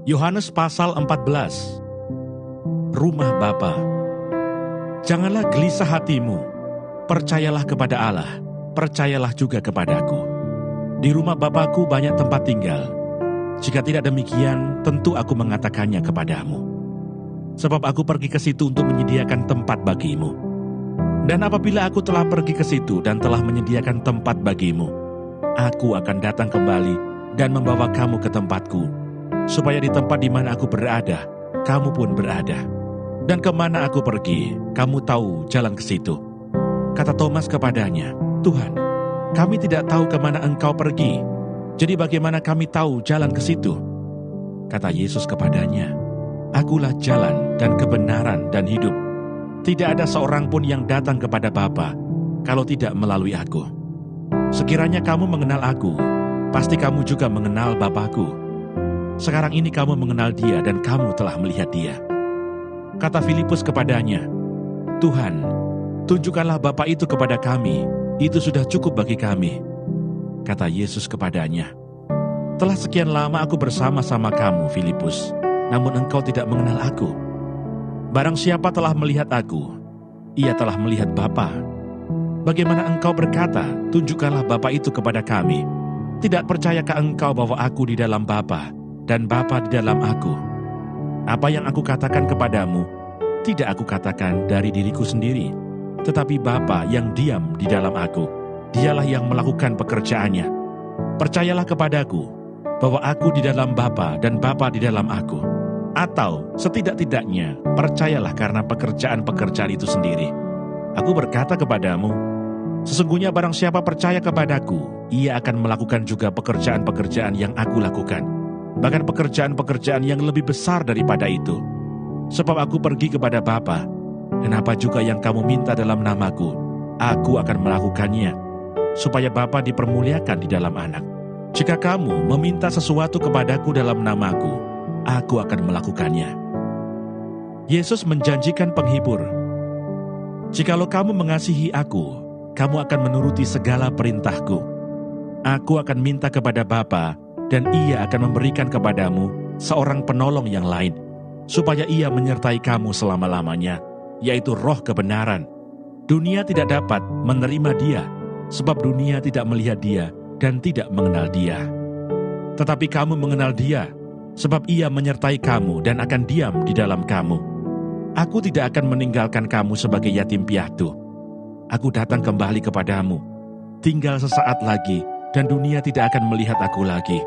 Yohanes pasal 14. Rumah Bapa. Janganlah gelisah hatimu, percayalah kepada Allah, percayalah juga kepadaku. Di rumah Bapa-Ku banyak tempat tinggal. Jika tidak demikian, tentu aku mengatakannya kepadamu. Sebab aku pergi ke situ untuk menyediakan tempat bagimu. Dan apabila aku telah pergi ke situ dan telah menyediakan tempat bagimu, aku akan datang kembali dan membawa kamu ke tempatku, supaya di tempat di mana aku berada, kamu pun berada. Dan kemana aku pergi, kamu tahu jalan ke situ. Kata Thomas kepadanya, Tuhan, kami tidak tahu kemana engkau pergi, jadi bagaimana kami tahu jalan ke situ? Kata Yesus kepadanya, Akulah jalan dan kebenaran dan hidup. Tidak ada seorang pun yang datang kepada Bapa kalau tidak melalui aku. Sekiranya kamu mengenal aku, pasti kamu juga mengenal Bapa-Ku. Sekarang ini kamu mengenal Dia dan kamu telah melihat Dia. Kata Filipus kepadanya, Tuhan, tunjukkanlah Bapa itu kepada kami, itu sudah cukup bagi kami. Kata Yesus kepadanya, telah sekian lama aku bersama-sama kamu, Filipus, namun engkau tidak mengenal aku. Barang siapa telah melihat aku, ia telah melihat Bapa. Bagaimana engkau berkata, tunjukkanlah Bapa itu kepada kami? Tidak percayakah engkau bahwa aku di dalam Bapa dan Bapa di dalam aku? Apa yang aku katakan kepadamu, tidak aku katakan dari diriku sendiri, tetapi Bapa yang diam di dalam aku, Dialah yang melakukan pekerjaannya. Percayalah kepadaku bahwa aku di dalam Bapa dan Bapa di dalam aku. Atau setidak-tidaknya percayalah karena pekerjaan-pekerjaan itu sendiri. Aku berkata kepadamu, sesungguhnya barang siapa percaya kepadaku, ia akan melakukan juga pekerjaan-pekerjaan yang aku lakukan. Bahkan pekerjaan-pekerjaan yang lebih besar daripada itu. Sebab aku pergi kepada Bapa, dan apa juga yang kamu minta dalam namaku, aku akan melakukannya, supaya Bapa dipermuliakan di dalam Anak. Jika kamu meminta sesuatu kepadaku dalam namaku, aku akan melakukannya. Yesus menjanjikan penghibur. Jikalau kamu mengasihi aku, kamu akan menuruti segala perintahku. Aku akan minta kepada Bapa, dan Ia akan memberikan kepadamu seorang penolong yang lain, supaya Ia menyertai kamu selama-lamanya, yaitu Roh kebenaran. Dunia tidak dapat menerima Dia, sebab dunia tidak melihat Dia dan tidak mengenal Dia. Tetapi kamu mengenal Dia, sebab Ia menyertai kamu dan akan diam di dalam kamu. Aku tidak akan meninggalkan kamu sebagai yatim piatu. Aku datang kembali kepadamu. Tinggal sesaat lagi, dan dunia tidak akan melihat aku lagi.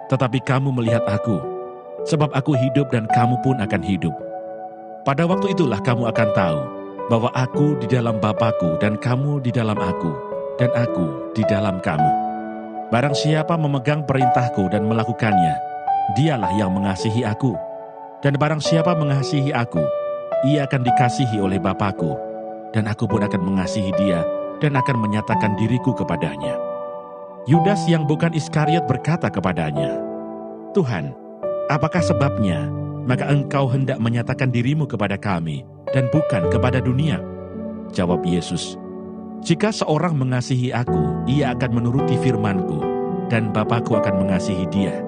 Tetapi kamu melihat aku, sebab aku hidup dan kamu pun akan hidup. Pada waktu itulah kamu akan tahu bahwa aku di dalam Bapa-Ku dan kamu di dalam aku, dan aku di dalam kamu. Barang siapa memegang perintahku dan melakukannya, dialah yang mengasihi aku. Dan barang siapa mengasihi aku, ia akan dikasihi oleh Bapa-Ku, dan aku pun akan mengasihi dia dan akan menyatakan diriku kepadanya. Yudas yang bukan Iskariot berkata kepadanya, Tuhan, apakah sebabnya maka engkau hendak menyatakan dirimu kepada kami dan bukan kepada dunia? Jawab Yesus, jika seorang mengasihi aku, ia akan menuruti firman-Ku, dan Bapa-Ku akan mengasihi dia.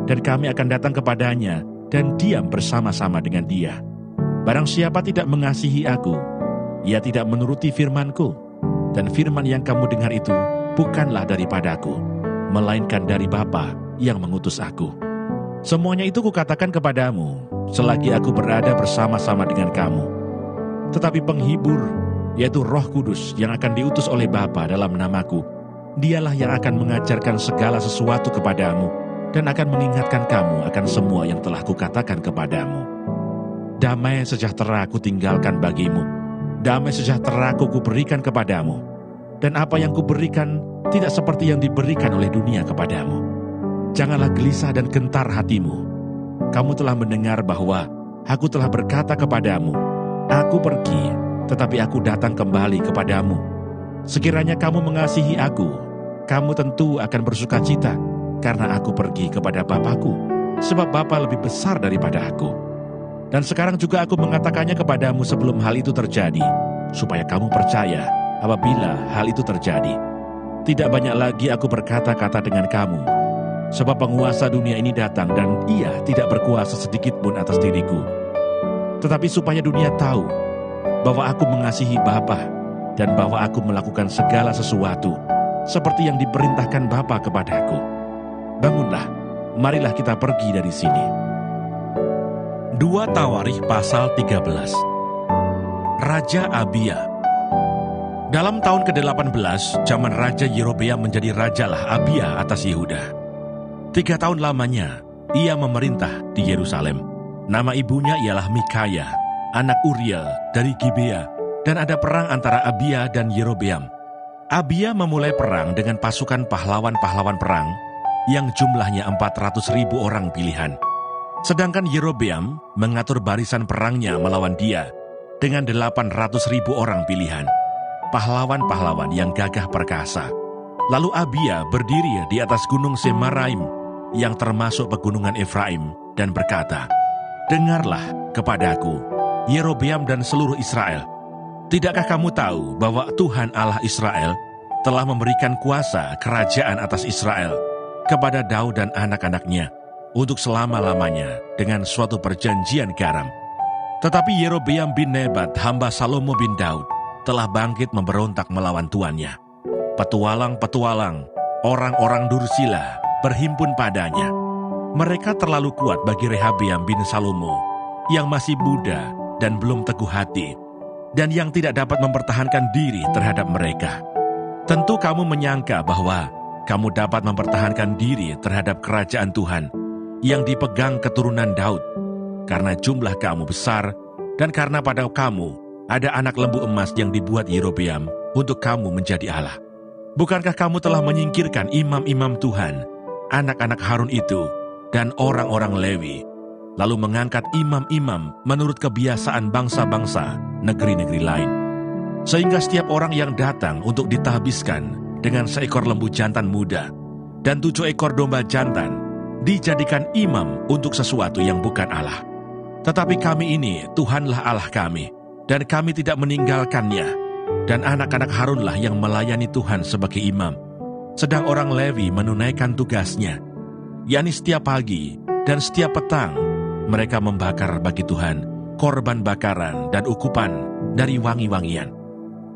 Dan kami akan datang kepadanya dan diam bersama-sama dengan dia. Barang siapa tidak mengasihi aku, ia tidak menuruti firman-Ku, dan firman yang kamu dengar itu bukanlah daripadaku, melainkan dari Bapa yang mengutus aku. Semuanya itu kukatakan kepadamu, selagi aku berada bersama-sama dengan kamu. Tetapi penghibur, yaitu Roh Kudus yang akan diutus oleh Bapa dalam namaku, dialah yang akan mengajarkan segala sesuatu kepadamu, dan akan mengingatkan kamu akan semua yang telah kukatakan kepadamu. Damai sejahtera aku tinggalkan bagimu, damai sejahtera aku kuberikan kepadamu, dan apa yang kuberikan tidak seperti yang diberikan oleh dunia kepadamu. Janganlah gelisah dan gentar hatimu. Kamu telah mendengar bahwa aku telah berkata kepadamu, aku pergi, tetapi aku datang kembali kepadamu. Sekiranya kamu mengasihi aku, kamu tentu akan bersukacita, karena aku pergi kepada Bapa-Ku, sebab Bapa lebih besar daripada aku. Dan sekarang juga aku mengatakannya kepadamu sebelum hal itu terjadi, supaya kamu percaya apabila hal itu terjadi. Tidak banyak lagi aku berkata-kata dengan kamu, Sebab penguasa dunia ini datang dan ia tidak berkuasa sedikit pun atas diriku. Tetapi supaya dunia tahu bahwa aku mengasihi Bapa dan bahwa aku melakukan segala sesuatu seperti yang diperintahkan Bapa kepadaku. Bangunlah, marilah kita pergi dari sini. 2 Tawarikh pasal 13. Raja Abia. Dalam tahun ke-18, zaman Raja Yerobeam menjadi rajalah Abia atas Yehuda. 3 tahun lamanya, ia memerintah di Yerusalem. Nama ibunya ialah Mikaya, anak Uriel dari Gibea, dan ada perang antara Abia dan Yerobeam. Abia memulai perang dengan pasukan pahlawan-pahlawan perang yang jumlahnya 400.000 orang pilihan. Sedangkan Yerobeam mengatur barisan perangnya melawan dia dengan 800.000 orang pilihan, pahlawan-pahlawan yang gagah perkasa. Lalu Abia berdiri di atas gunung Semaraim yang termasuk pegunungan Efraim dan berkata, "Dengarlah kepadaku, Yerobeam dan seluruh Israel. Tidakkah kamu tahu bahwa Tuhan Allah Israel telah memberikan kuasa kerajaan atas Israel kepada Daud dan anak-anaknya untuk selama-lamanya dengan suatu perjanjian garam? Tetapi Yerobeam bin Nebat, hamba Salomo bin Daud, telah bangkit memberontak melawan tuannya. Petualang-petualang, orang-orang Dursila berhimpun padanya. Mereka terlalu kuat bagi Rehabeam bin Salomo yang masih muda dan belum teguh hati, dan yang tidak dapat mempertahankan diri terhadap mereka. Tentu kamu menyangka bahwa kamu dapat mempertahankan diri terhadap kerajaan Tuhan yang dipegang keturunan Daud, karena jumlah kamu besar dan karena pada kamu ada anak lembu emas yang dibuat Yerobeam untuk kamu menjadi Allah. Bukankah kamu telah menyingkirkan imam-imam Tuhan, anak-anak Harun itu, dan orang-orang Lewi, lalu mengangkat imam-imam menurut kebiasaan bangsa-bangsa negeri-negeri lain, sehingga setiap orang yang datang untuk ditahbiskan dengan seekor lembu jantan muda dan 7 ekor domba jantan dijadikan imam untuk sesuatu yang bukan Allah. Tetapi kami ini Tuhanlah Allah kami, dan kami tidak meninggalkannya, dan anak-anak Harunlah yang melayani Tuhan sebagai imam, sedang orang Lewi menunaikan tugasnya, yakni setiap pagi dan setiap petang mereka membakar bagi Tuhan korban bakaran dan ukupan dari wangi-wangian,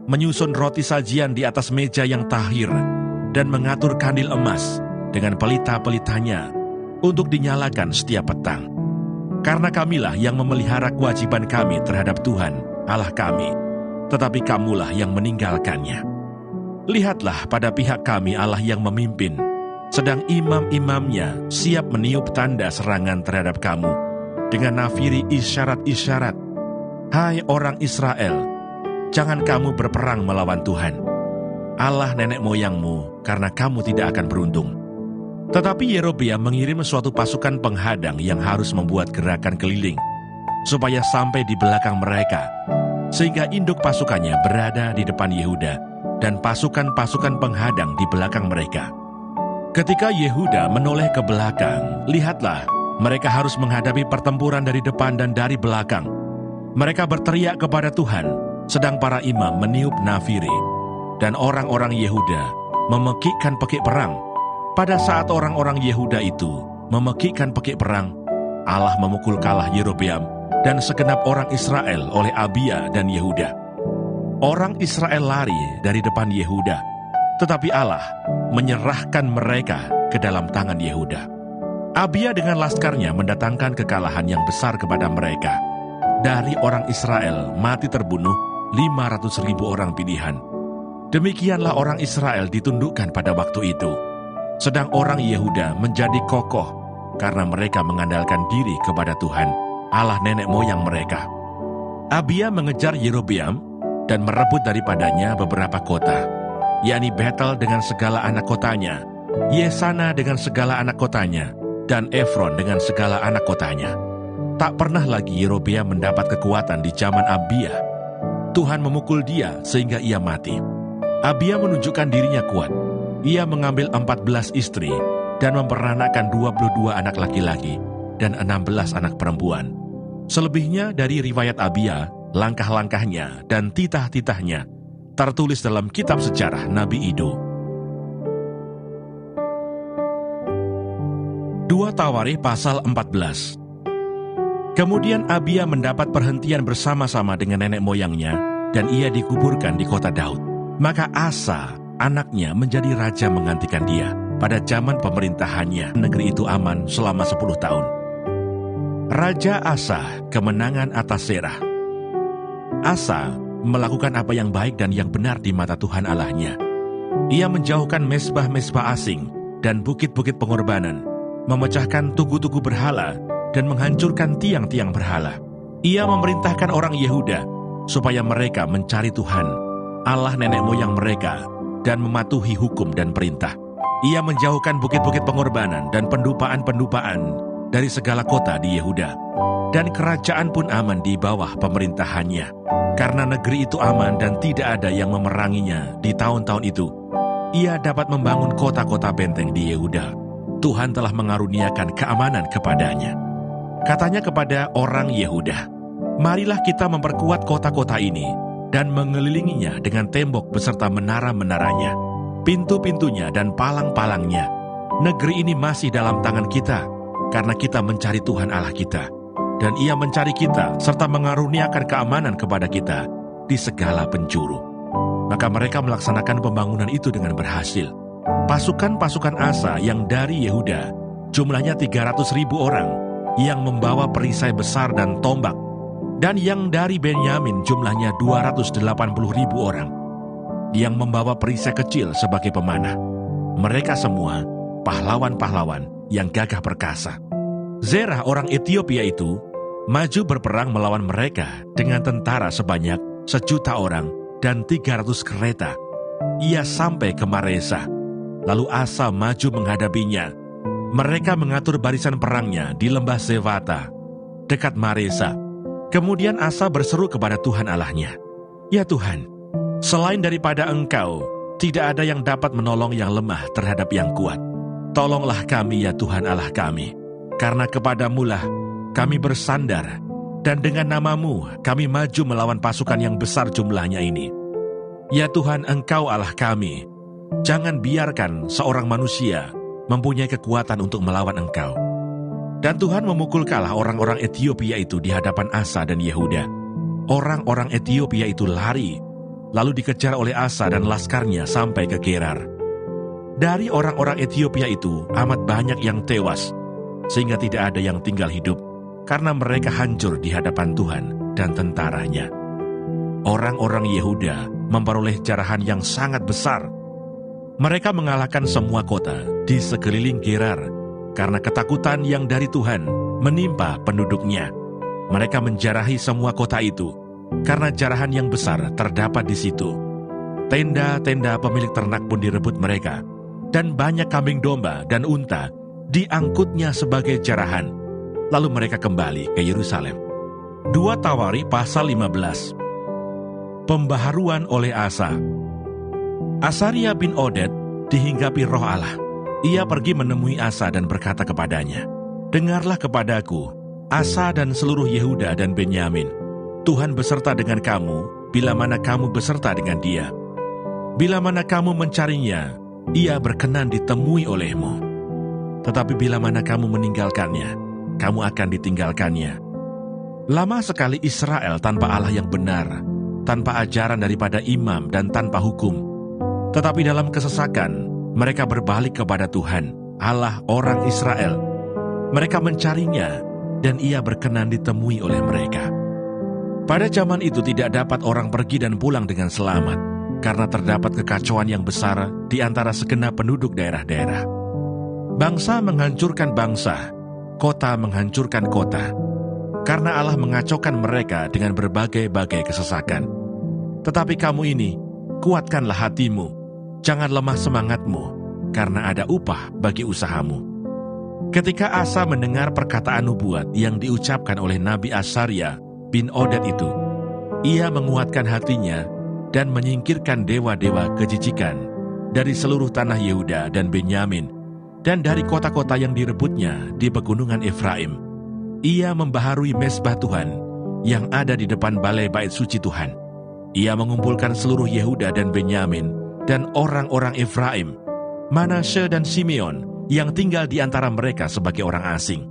menyusun roti sajian di atas meja yang tahir, dan mengatur kandil emas dengan pelita-pelitanya untuk dinyalakan setiap petang. Karena kamilah yang memelihara kewajiban kami terhadap Tuhan Allah kami, tetapi kamulah yang meninggalkannya. Lihatlah pada pihak kami Allah yang memimpin, sedang imam-imamnya siap meniup tanda serangan terhadap kamu dengan nafiri isyarat-isyarat. Hai orang Israel, jangan kamu berperang melawan Tuhan, Allah nenek moyangmu, karena kamu tidak akan beruntung. Tetapi Yerobeam mengirim suatu pasukan penghadang yang harus membuat gerakan keliling, supaya sampai di belakang mereka, sehingga induk pasukannya berada di depan Yehuda, dan pasukan-pasukan penghadang di belakang mereka. Ketika Yehuda menoleh ke belakang, lihatlah, mereka harus menghadapi pertempuran dari depan dan dari belakang. Mereka berteriak kepada Tuhan, sedang para imam meniup nafiri, dan orang-orang Yehuda memekikkan pekik perang. Pada saat orang-orang Yehuda itu memekikkan pekik perang, Allah memukul kalah Yerobeam dan segenap orang Israel oleh Abia dan Yehuda. Orang Israel lari dari depan Yehuda, tetapi Allah menyerahkan mereka ke dalam tangan Yehuda. Abia dengan laskarnya mendatangkan kekalahan yang besar kepada mereka. Dari orang Israel mati terbunuh 500.000 orang pilihan. Demikianlah orang Israel ditundukkan pada waktu itu. Sedang orang Yehuda menjadi kokoh karena mereka mengandalkan diri kepada Tuhan, Allah nenek moyang mereka. Abia mengejar Yerobeam dan merebut daripadanya beberapa kota, yakni Betel dengan segala anak kotanya, Yesana dengan segala anak kotanya, dan Efron dengan segala anak kotanya. Tak pernah lagi Yerobeam mendapat kekuatan di zaman Abia. Tuhan memukul dia sehingga ia mati. Abia menunjukkan dirinya kuat. Ia mengambil 14 istri dan memperanakkan 22 anak laki-laki dan 16 anak perempuan. Selebihnya dari riwayat Abia, langkah-langkahnya dan titah-titahnya tertulis dalam kitab sejarah Nabi Ido. 2 Tawarikh pasal 14. Kemudian Abia mendapat perhentian bersama-sama dengan nenek moyangnya, dan ia dikuburkan di kota Daud. Maka Asa, anaknya, menjadi raja menggantikan dia. Pada zaman pemerintahannya, negeri itu aman selama 10 tahun. Raja Asa, kemenangan atas Zerah. Asa melakukan apa yang baik dan yang benar di mata Tuhan Allahnya. Ia menjauhkan mezbah-mezbah asing dan bukit-bukit pengorbanan, memecahkan tugu-tugu berhala, dan menghancurkan tiang-tiang berhala. Ia memerintahkan orang Yehuda supaya mereka mencari Tuhan, Allah nenek moyang mereka, dan mematuhi hukum dan perintah. Ia menjauhkan bukit-bukit pengorbanan dan pendupaan-pendupaan dari segala kota di Yehuda. Dan kerajaan pun aman di bawah pemerintahannya. Karena negeri itu aman dan tidak ada yang memeranginya di tahun-tahun itu, ia dapat membangun kota-kota benteng di Yehuda. Tuhan telah mengaruniakan keamanan kepadanya. Katanya kepada orang Yehuda, "Marilah kita memperkuat kota-kota ini dan mengelilinginya dengan tembok beserta menara-menaranya, pintu-pintunya dan palang-palangnya. Negeri ini masih dalam tangan kita, karena kita mencari Tuhan Allah kita, dan Ia mencari kita serta mengaruniakan keamanan kepada kita di segala penjuru." Maka mereka melaksanakan pembangunan itu dengan berhasil. Pasukan-pasukan Asa yang dari Yehuda jumlahnya 300.000 orang yang membawa perisai besar dan tombak, dan yang dari Benyamin jumlahnya 280.000 orang yang membawa perisai kecil sebagai pemanah. Mereka semua pahlawan-pahlawan yang gagah perkasa. Zerah orang Ethiopia itu maju berperang melawan mereka dengan tentara sebanyak 1.000.000 orang dan 300 kereta. Ia sampai ke Maresa. Lalu Asa maju menghadapinya. Mereka mengatur barisan perangnya di lembah Zevata, dekat Maresa. Kemudian Asa berseru kepada Tuhan Allahnya, "Ya Tuhan, selain daripada Engkau, tidak ada yang dapat menolong yang lemah terhadap yang kuat. Tolonglah kami ya Tuhan Allah kami, karena kepadamu-lah kami bersandar, dan dengan nama-Mu kami maju melawan pasukan yang besar jumlahnya ini. Ya Tuhan, Engkau Allah kami, jangan biarkan seorang manusia mempunyai kekuatan untuk melawan Engkau." Dan Tuhan memukul kalah orang-orang Ethiopia itu di hadapan Asa dan Yehuda. Orang-orang Ethiopia itu lari, lalu dikejar oleh Asa dan laskarnya sampai ke Gerar. Dari orang-orang Ethiopia itu amat banyak yang tewas, sehingga tidak ada yang tinggal hidup, karena mereka hancur di hadapan Tuhan dan tentaranya. Orang-orang Yehuda memperoleh jarahan yang sangat besar. Mereka mengalahkan semua kota di sekeliling Gerar, karena ketakutan yang dari Tuhan menimpa penduduknya. Mereka menjarahi semua kota itu, karena jarahan yang besar terdapat di situ. Tenda-tenda pemilik ternak pun direbut mereka, dan banyak kambing domba dan unta diangkutnya sebagai jarahan. Lalu mereka kembali ke Yerusalem. 2 Tawarikh pasal 15. Pembaharuan oleh Asa. Asaria bin Oded dihinggapi roh Allah. Ia pergi menemui Asa dan berkata kepadanya, "Dengarlah kepadaku, Asa dan seluruh Yehuda dan Benyamin. Tuhan beserta dengan kamu, bila mana kamu beserta dengan dia. Bila mana kamu mencarinya, ia berkenan ditemui olehmu. Tetapi bila mana kamu meninggalkannya, kamu akan ditinggalkannya. Lama sekali Israel tanpa Allah yang benar, tanpa ajaran daripada imam dan tanpa hukum. Tetapi dalam kesesakan, mereka berbalik kepada Tuhan, Allah orang Israel. Mereka mencarinya, dan ia berkenan ditemui oleh mereka. Pada zaman itu tidak dapat orang pergi dan pulang dengan selamat, karena terdapat kekacauan yang besar di antara segenap penduduk daerah-daerah. Bangsa menghancurkan bangsa, kota menghancurkan kota, karena Allah mengacaukan mereka dengan berbagai-bagai kesesakan. Tetapi kamu ini, kuatkanlah hatimu, jangan lemah semangatmu, karena ada upah bagi usahamu." Ketika Asa mendengar perkataan nubuat yang diucapkan oleh Nabi Asaria bin Oded itu, ia menguatkan hatinya dan menyingkirkan dewa-dewa kejijikan dari seluruh tanah Yehuda dan Benyamin, dan dari kota-kota yang direbutnya di pegunungan Efraim. Ia membaharui mezbah Tuhan yang ada di depan balai bait suci Tuhan. Ia mengumpulkan seluruh Yehuda dan Benyamin dan orang-orang Efraim, Manasye dan Simeon, yang tinggal di antara mereka sebagai orang asing.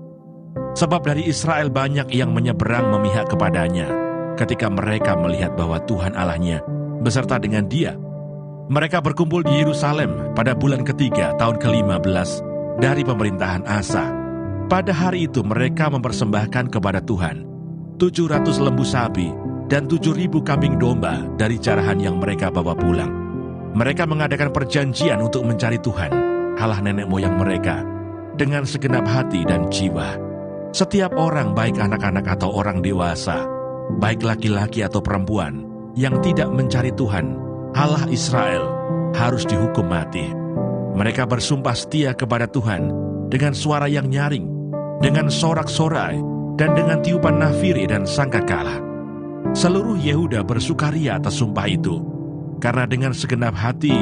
Sebab dari Israel banyak yang menyeberang memihak kepadanya ketika mereka melihat bahwa Tuhan Allahnya beserta dengan dia. Mereka berkumpul di Yerusalem pada bulan ketiga tahun ke-15 dari pemerintahan Asa. Pada hari itu mereka mempersembahkan kepada Tuhan 700 lembu sapi dan 7.000 kambing domba dari jarahan yang mereka bawa pulang. Mereka mengadakan perjanjian untuk mencari Tuhan, Allah nenek moyang mereka, dengan segenap hati dan jiwa. Setiap orang, baik anak-anak atau orang dewasa, baik laki-laki atau perempuan, yang tidak mencari Tuhan, Allah Israel, harus dihukum mati. Mereka bersumpah setia kepada Tuhan dengan suara yang nyaring, dengan sorak-sorai, dan dengan tiupan nafiri dan sangkakala. Seluruh Yehuda bersukaria atas sumpah itu, karena dengan segenap hati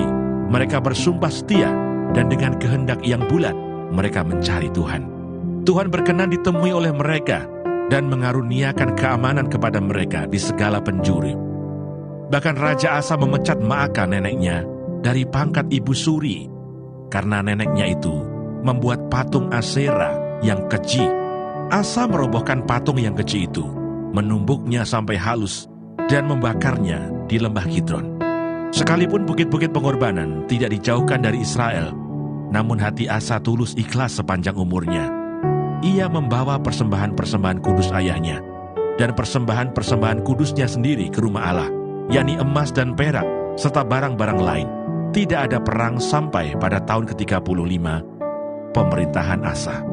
mereka bersumpah setia, dan dengan kehendak yang bulat mereka mencari Tuhan. Tuhan berkenan ditemui oleh mereka dan mengaruniakan keamanan kepada mereka di segala penjuru. Bahkan Raja Asa memecat Maaka neneknya dari pangkat ibu suri, karena neneknya itu membuat patung Asera yang keji. Asa merobohkan patung yang keji itu, menumbuknya sampai halus, dan membakarnya di lembah Kidron. Sekalipun bukit-bukit pengorbanan tidak dijauhkan dari Israel, namun hati Asa tulus ikhlas sepanjang umurnya. Ia membawa persembahan-persembahan kudus ayahnya dan persembahan-persembahan kudusnya sendiri ke rumah Allah, yakni emas dan perak, serta barang-barang lain. Tidak ada perang sampai pada tahun ke-35 pemerintahan Asa.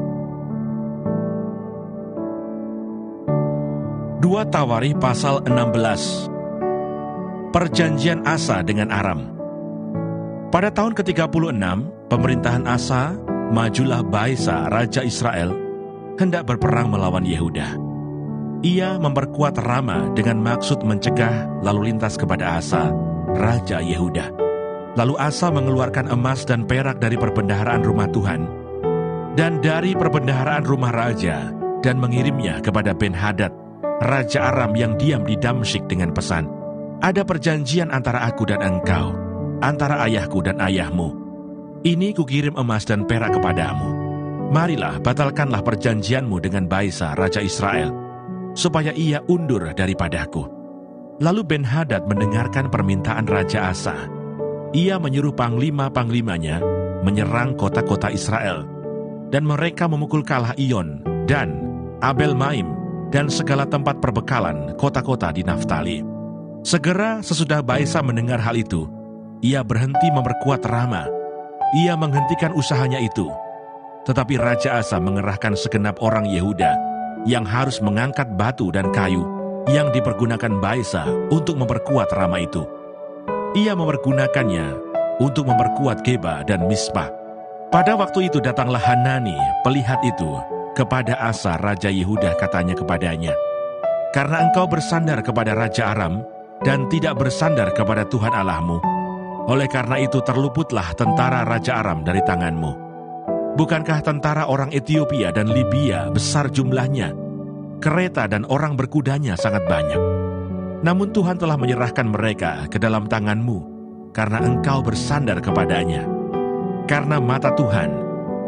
2 Tawarikh pasal 16. Perjanjian Asa dengan Aram. Pada tahun ke-36 pemerintahan Asa, majulah Baesa raja Israel hendak berperang melawan Yehuda. Ia memperkuat Rama dengan maksud mencegah lalu lintas kepada Asa, raja Yehuda. Lalu Asa mengeluarkan emas dan perak dari perbendaharaan rumah Tuhan dan dari perbendaharaan rumah raja, dan mengirimnya kepada Ben-Hadad, raja Aram yang diam di Damsyik dengan pesan, "Ada perjanjian antara aku dan engkau, antara ayahku dan ayahmu. Ini kukirim emas dan perak kepadamu. Marilah, batalkanlah perjanjianmu dengan Baesa, raja Israel, supaya ia undur daripadaku." Lalu Ben-Hadad mendengarkan permintaan Raja Asa. Ia menyuruh panglima-panglimanya menyerang kota-kota Israel, dan mereka memukul kalah Iyon, Dan, Abel-Maim, dan segala tempat perbekalan kota-kota di Naftali. Segera sesudah Baesa mendengar hal itu, ia berhenti memperkuat Rama. Ia menghentikan usahanya itu. Tetapi Raja Asa mengerahkan segenap orang Yehuda yang harus mengangkat batu dan kayu yang dipergunakan Baesa untuk memperkuat Rama itu. Ia mempergunakannya untuk memperkuat Geba dan Mispa. Pada waktu itu datanglah Hanani, pelihat itu, kepada Asa raja Yehuda, katanya kepadanya, "Karena engkau bersandar kepada Raja Aram dan tidak bersandar kepada Tuhan Allahmu, oleh karena itu terluputlah tentara Raja Aram dari tanganmu. Bukankah tentara orang Ethiopia dan Libya besar jumlahnya? Kereta dan orang berkudanya sangat banyak. Namun Tuhan telah menyerahkan mereka ke dalam tanganmu, karena engkau bersandar kepadanya. Karena mata Tuhan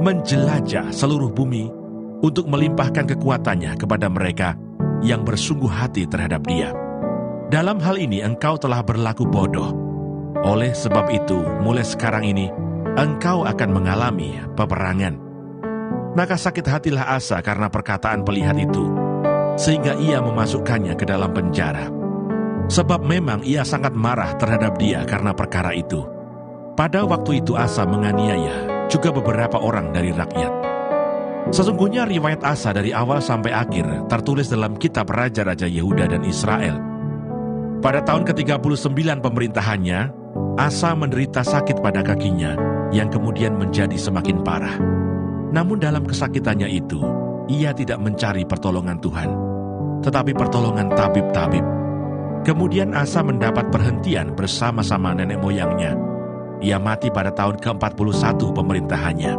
menjelajah seluruh bumi untuk melimpahkan kekuatannya kepada mereka yang bersungguh hati terhadap Dia. Dalam hal ini engkau telah berlaku bodoh. Oleh sebab itu, mulai sekarang ini, engkau akan mengalami peperangan." Maka sakit hatilah Asa karena perkataan pelihat itu, sehingga ia memasukkannya ke dalam penjara. Sebab memang ia sangat marah terhadap dia karena perkara itu. Pada waktu itu Asa menganiaya juga beberapa orang dari rakyat. Sesungguhnya riwayat Asa dari awal sampai akhir tertulis dalam kitab Raja-Raja Yehuda dan Israel. Pada tahun ke-39 pemerintahannya, Asa menderita sakit pada kakinya, yang kemudian menjadi semakin parah. Namun dalam kesakitannya itu, ia tidak mencari pertolongan Tuhan, tetapi pertolongan tabib-tabib. Kemudian Asa mendapat perhentian bersama-sama nenek moyangnya. Ia mati pada tahun ke-41 pemerintahannya,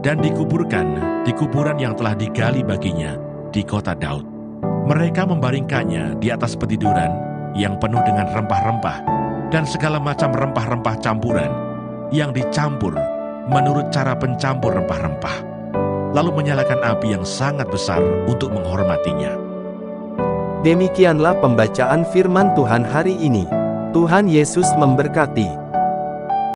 dan dikuburkan di kuburan yang telah digali baginya di kota Daud. Mereka membaringkannya di atas petiduran yang penuh dengan rempah-rempah dan segala macam rempah-rempah campuran yang dicampur menurut cara pencampur rempah-rempah, lalu menyalakan api yang sangat besar untuk menghormatinya. Demikianlah pembacaan firman Tuhan hari ini. Tuhan Yesus memberkati.